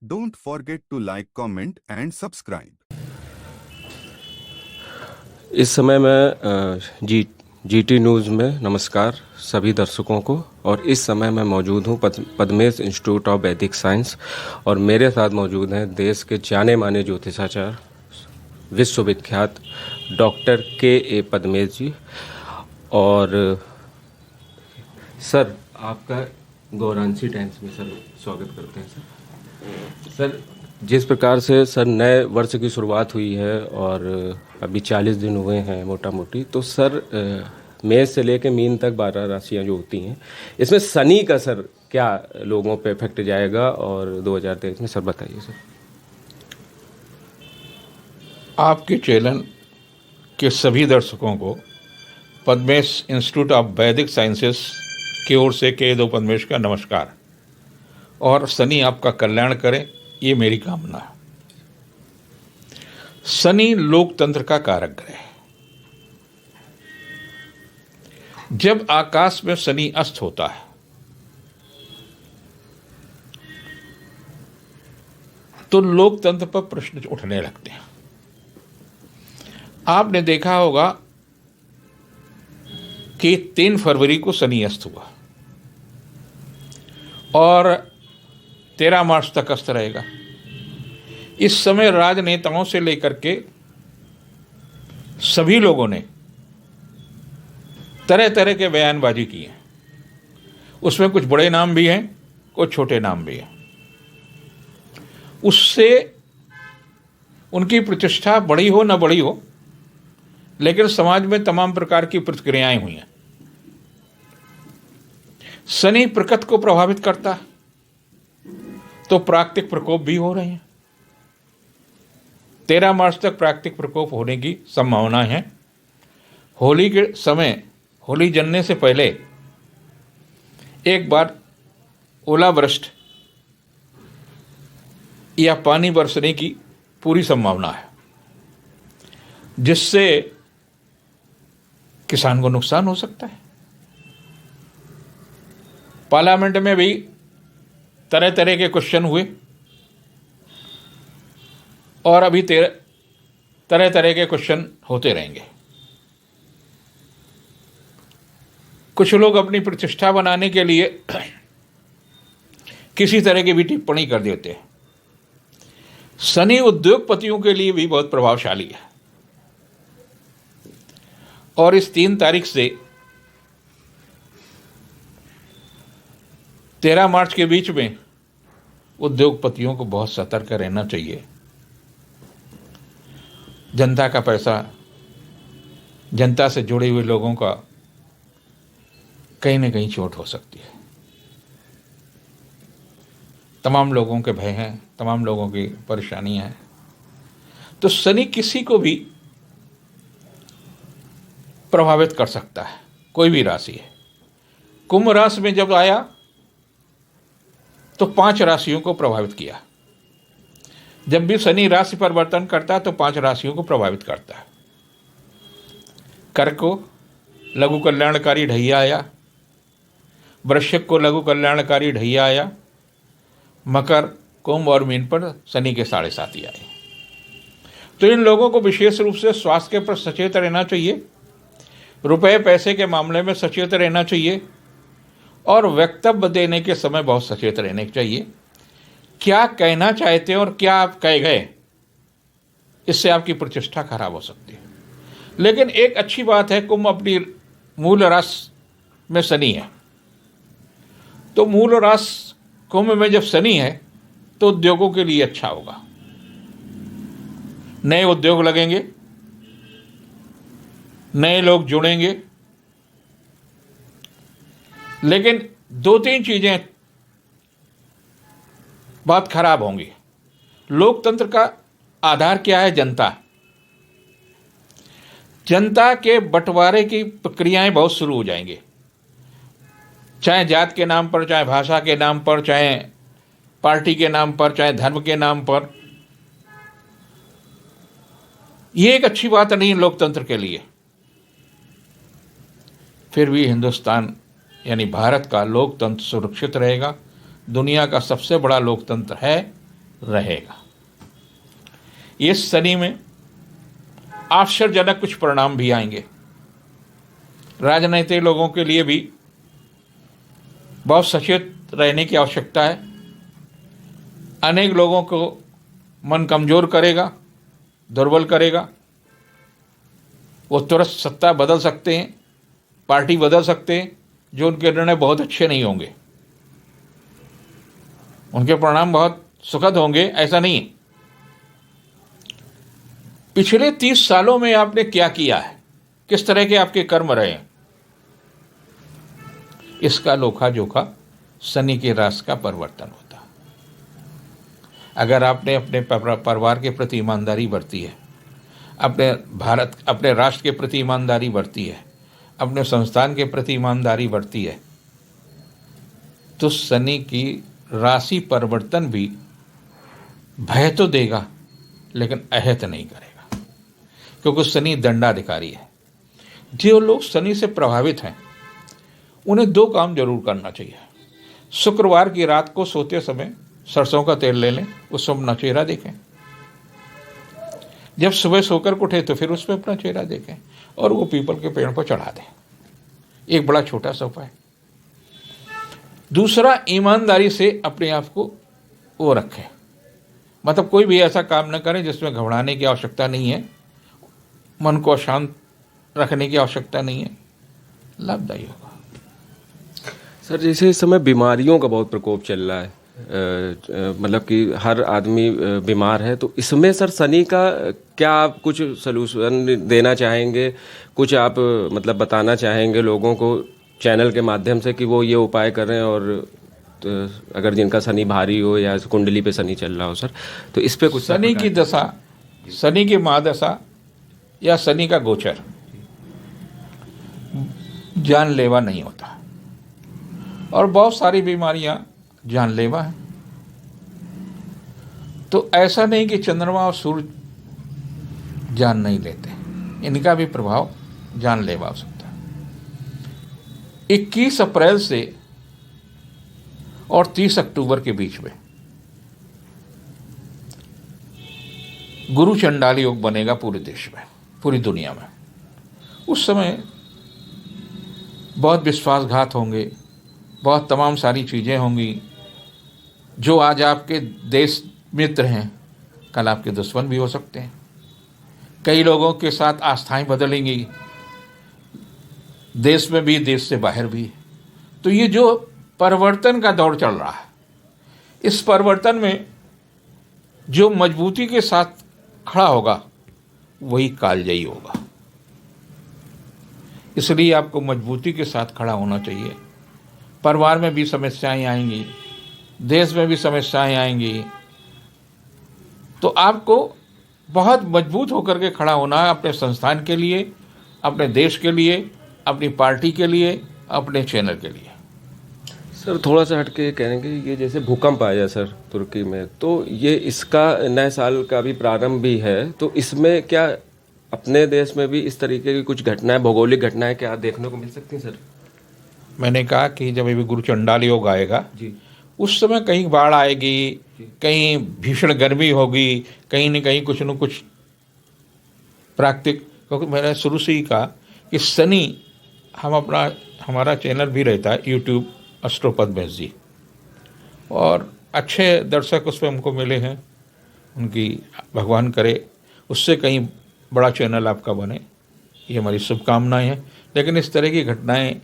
Don't forget to like, comment and subscribe. इस समय मैं जीटी न्यूज़ में नमस्कार सभी दर्शकों को। और इस समय मैं मौजूद हूँ पद्मेश इंस्टीट्यूट ऑफ वैदिक साइंस, और मेरे साथ मौजूद हैं देश के जाने माने ज्योतिषाचार्य विश्वविख्यात डॉक्टर के पद्मेश जी। और सर, आपका गौरांशी टाइम्स में सर स्वागत करते हैं सर। जिस प्रकार से सर नए वर्ष की शुरुआत हुई है और अभी 40 दिन हुए हैं मोटा मोटी, तो सर मेष से लेकर मीन तक 12 राशियां जो होती हैं, इसमें शनि का सर क्या लोगों पे इफेक्ट जाएगा और 2023 में सर बताइए सर। आपके चैनल के सभी दर्शकों को पद्मेश इंस्टीट्यूट ऑफ वैदिक साइंसेस की ओर से के पद्मेश का नमस्कार। और शनि आपका कल्याण करे, ये मेरी कामना है। शनि लोकतंत्र का कारक ग्रह है। जब आकाश में शनि अस्त होता है तो लोकतंत्र पर प्रश्न उठने लगते हैं। आपने देखा होगा कि 3 फरवरी को शनि अस्त हुआ और 13 मार्च तक अस्त रहेगा। इस समय राजनेताओं से लेकर के सभी लोगों ने तरह तरह के बयानबाजी की है। उसमें कुछ बड़े नाम भी हैं, कुछ छोटे नाम भी हैं। उससे उनकी प्रतिष्ठा बड़ी हो न बड़ी हो, लेकिन समाज में तमाम प्रकार की प्रतिक्रियाएं हुई हैं। शनि प्रकृति को प्रभावित करता है, तो प्राकृतिक प्रकोप भी हो रहे हैं। 13 मार्च तक प्राकृतिक प्रकोप होने की संभावना है। होली के समय, होली जलने से पहले एक बार ओलावृष्टि या पानी बरसने की पूरी संभावना है, जिससे किसान को नुकसान हो सकता है। पार्लियामेंट में भी तरह तरह के क्वेश्चन हुए और अभी तरह तरह के क्वेश्चन होते रहेंगे। कुछ लोग अपनी प्रतिष्ठा बनाने के लिए किसी तरह की भी टिप्पणी कर देते हैं। शनि उद्योगपतियों के लिए भी बहुत प्रभावशाली है और इस 3 तारीख से 13 मार्च के बीच में उद्योगपतियों को बहुत सतर्क रहना चाहिए। जनता का पैसा, जनता से जुड़े हुए लोगों का कहीं न कहीं चोट हो सकती है। तमाम लोगों के भय हैं, तमाम लोगों की परेशानियां हैं। तो शनि किसी को भी प्रभावित कर सकता है, कोई भी राशि है। कुंभ राशि में जब आया तो 5 राशियों को प्रभावित किया। जब भी शनि राशि परिवर्तन करता है तो 5 राशियों को प्रभावित करता है। कर्क को लघु कल्याणकारी ढैया आया, वृश्चिक को लघु कल्याणकारी ढैया आया, मकर, कुंभ और मीन पर शनि के 7.5 आए। तो इन लोगों को विशेष रूप से स्वास्थ्य के पर सचेत रहना चाहिए, रुपए पैसे के मामले में सचेत रहना चाहिए और वक्तव्य देने के समय बहुत सचेत रहने चाहिए। क्या कहना चाहते हैं और क्या आप कह गए, इससे आपकी प्रतिष्ठा खराब हो सकती है। लेकिन एक अच्छी बात है, कुंभ अपनी मूल राशि में शनि है, तो मूल राशि कुंभ में जब शनि है तो उद्योगों के लिए अच्छा होगा। नए उद्योग लगेंगे, नए लोग जुड़ेंगे। लेकिन 2-3 चीजें बहुत खराब होंगी। लोकतंत्र का आधार क्या है? जनता। जनता के बंटवारे की प्रक्रियाएं बहुत शुरू हो जाएंगी, चाहे जात के नाम पर, चाहे भाषा के नाम पर, चाहे पार्टी के नाम पर, चाहे धर्म के नाम पर। ये एक अच्छी बात नहीं है लोकतंत्र के लिए। फिर भी हिंदुस्तान यानी भारत का लोकतंत्र सुरक्षित रहेगा, दुनिया का सबसे बड़ा लोकतंत्र है, रहेगा। इस शनि में आश्चर्यजनक कुछ परिणाम भी आएंगे। राजनीतिक लोगों के लिए भी बहुत सचेत रहने की आवश्यकता है। अनेक लोगों को मन कमजोर करेगा, दुर्बल करेगा। वो तुरंत सत्ता बदल सकते हैं, पार्टी बदल सकते हैं, जो उनके निर्णय बहुत अच्छे नहीं होंगे, उनके परिणाम बहुत सुखद होंगे, ऐसा नहीं है। पिछले 30 सालों में आपने क्या किया है, किस तरह के आपके कर्म रहे हैं, इसका लोखा जोखा शनि के राशि का परिवर्तन होता है। अगर आपने अपने परिवार के प्रति ईमानदारी बरती है, अपने राष्ट्र के प्रति ईमानदारी बरती है, अपने संस्थान के प्रति ईमानदारी बरती है, तो शनि की राशि परिवर्तन भी भय तो देगा लेकिन अहित नहीं करेगा, क्योंकि शनि दंडाधिकारी है। जो लोग शनि से प्रभावित हैं उन्हें 2 काम जरूर करना चाहिए। शुक्रवार की रात को सोते समय सरसों का तेल ले लें, उस पर अपना चेहरा देखें। जब सुबह सोकर उठे तो फिर उस पर अपना चेहरा देखें और वो पीपल के पेड़ पर चढ़ा दें। एक बड़ा छोटा सा उपाय। दूसरा, ईमानदारी से अपने आप को वो रखें, मतलब कोई भी ऐसा काम न करें जिसमें घबराने की आवश्यकता नहीं है, मन को शांत रखने की आवश्यकता नहीं है, लाभदायी होगा। सर, जैसे इस समय बीमारियों का बहुत प्रकोप चल रहा है, मतलब कि हर आदमी बीमार है, तो इसमें सर शनि का क्या आप कुछ सलूशन देना चाहेंगे, कुछ आप मतलब बताना चाहेंगे लोगों को चैनल के माध्यम से कि वो ये उपाय करें, और तो अगर जिनका शनि भारी हो या कुंडली पे शनि चल रहा हो सर, तो इस पे कुछ शनि की दशा, शनि की महादशा या शनि का गोचर जानलेवा नहीं होता, और बहुत सारी बीमारियां जानलेवा हैं। तो ऐसा नहीं कि चंद्रमा और सूर्य जान नहीं लेते, इनका भी प्रभाव जानलेवा हो सकता है। 21 अप्रैल से और 30 अक्टूबर के बीच में गुरु चंडाल योग बनेगा पूरे देश में, पूरी दुनिया में। उस समय बहुत विश्वासघात होंगे, बहुत तमाम सारी चीज़ें होंगी। जो आज आपके देश मित्र हैं, कल आपके दुश्मन भी हो सकते हैं। कई लोगों के साथ आस्थाएं बदलेंगी, देश में भी, देश से बाहर भी। तो ये जो परिवर्तन का दौर चल रहा है, इस परिवर्तन में जो मजबूती के साथ खड़ा होगा वही कालजयी होगा। इसलिए आपको मजबूती के साथ खड़ा होना चाहिए। परिवार में भी समस्याएं आएंगी, देश में भी समस्याएं आएंगी, तो आपको बहुत मजबूत होकर के खड़ा होना है, अपने संस्थान के लिए, अपने देश के लिए, अपनी पार्टी के लिए, अपने चैनल के लिए। सर, थोड़ा सा हटके कहेंगे, ये जैसे भूकंप आया सर तुर्की में, तो ये इसका नए साल का भी प्रारंभ भी है, तो इसमें क्या अपने देश में भी इस तरीके की कुछ घटनाएं, भौगोलिक घटनाएं क्या देखने को मिल सकती हैं सर? मैंने कहा कि जब ये गुरु चंडाल योग आएगा जी, उस समय कहीं बाढ़ आएगी, कहीं भीषण गर्मी होगी, कहीं न कहीं कुछ न कुछ प्राकृतिक, क्योंकि मैंने शुरू से ही कहा कि शनि हमारा चैनल भी रहता है यूट्यूब, एस्ट्रोपद महेश जी, और अच्छे दर्शक उस पर हमको मिले हैं। उनकी भगवान करे उससे कहीं बड़ा चैनल आपका बने, ये हमारी शुभकामनाएं हैं। लेकिन इस तरह की घटनाएं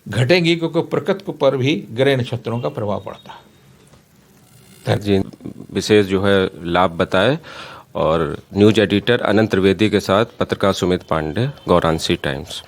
घटेंगी क्योंकि प्रकृति पर भी ग्रह नक्षत्रों का प्रभाव पड़ता है। जी, विशेष जो है लाभ बताए। और न्यूज एडिटर अनंत त्रिवेदी के साथ पत्रकार सुमित पांडे, गौरांशी टाइम्स।